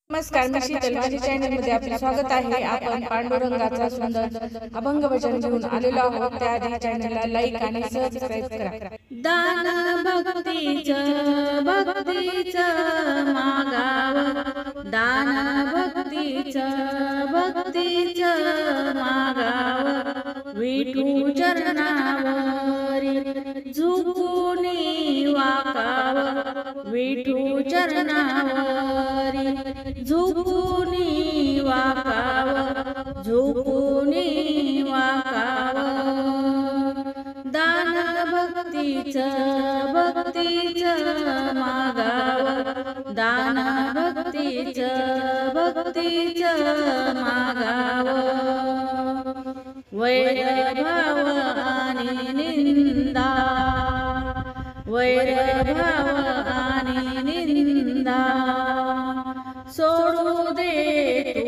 नमस्कार, मी शीतल. माझ्या चॅनलमध्ये आपले स्वागत आहे. आपण पांडुरंगाचा सुंदर अभंग भजन घेऊन आलेलो आहोत. त्याआधी चॅनलला लाईक आणि सबस्क्राईब करा. दान भक्तीचं मागाव, दान भक्तीचं मागाव, विठू चरणावरी झुकूनी वाकाव, विठू चरणावरी झुकूनी वाकाव, झुकूनी वाकाव. दान भक्तीचं मागाव, दान भक्तीचं मागाव. वैरभाव आणि निंदा, वैरभाव आणि निंदा, सोडू दे तू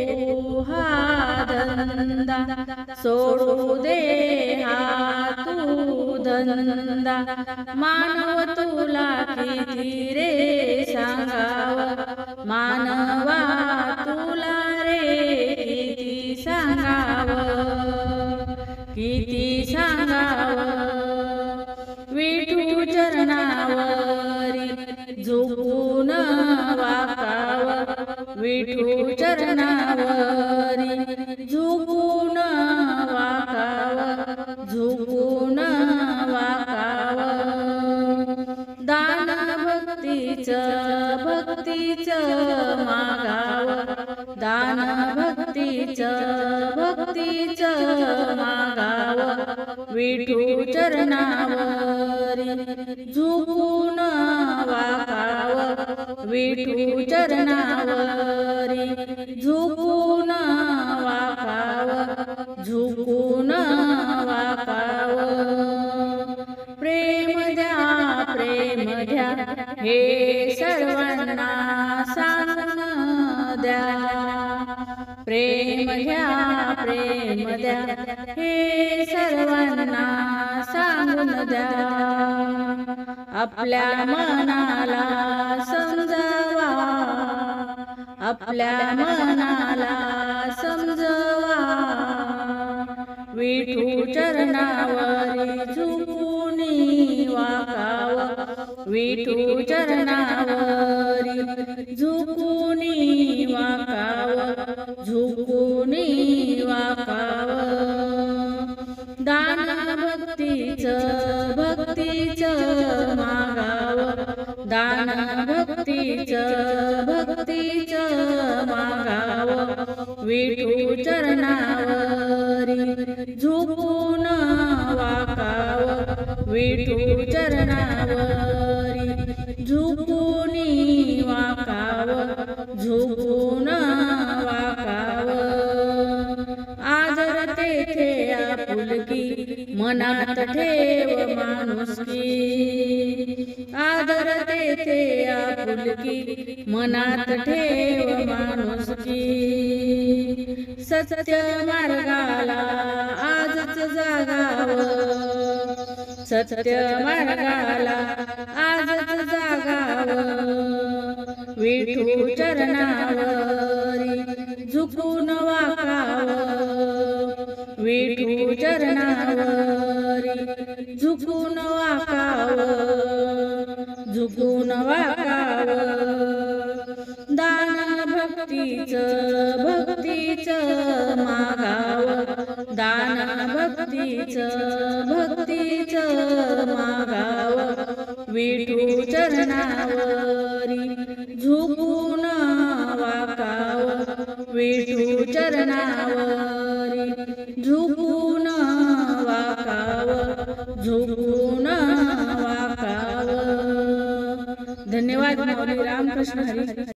हा धंदा, सोडू दे हा तू धंदा. मानव तुला किती रे सांगाव, मानवा तुला रे किती सांगाव, किती सांगाव. विठू चरणावरी झुकून वाकाव, विठू चरणावरी झुकून वाकाव, झुकून वाकाव. दान भक्तीचं मागाव, दान भक्तीचं मागाव, विठू चरणावरी झुकून वाकाव, विठू चरणावरी झुकून वाकाव, झुकून वाकाव. प्रेम द्या हे सर्वांना सांगून द्या, प्रेम द्या हे सर्वांना सांगून द्या. आपल्या मनाला समजावा, आपल्या मनाला समजवा, विठू चरणावरी झुकूनी वाकाव, विठू चरणावरी झुकूनी वाकाव, झुकूनी वाकाव. दान भक्तीचं मागाव, दान भक्तीचं मागाव, विठू चरणावरी झुकून वाकाव, विठू चरणावरी झुकूनी वाकाव, झुकून वाकाव. आदर तेथे आपुलकी मनात ठेव माणुसकी, आदर तेथे आपुलकी मनात ठेव माणुसकी. सत्य मार्गाला आजच जागाव, सत्य मार्गाला आजच जागाव, विठू चरणावरी झुकून वाकाव, विठू चरणावरी झुकून वाकाव, झुकून वाकाव. दान भक्तीचं मागाव, दान भक्तीचं मागाव, विठू चरणावरी झुकून वाकाव, विठू चरणावरी झुकून वाकाव, झुकून वाकाव. धन्यवाद. माऊली. रामकृष्ण हरी.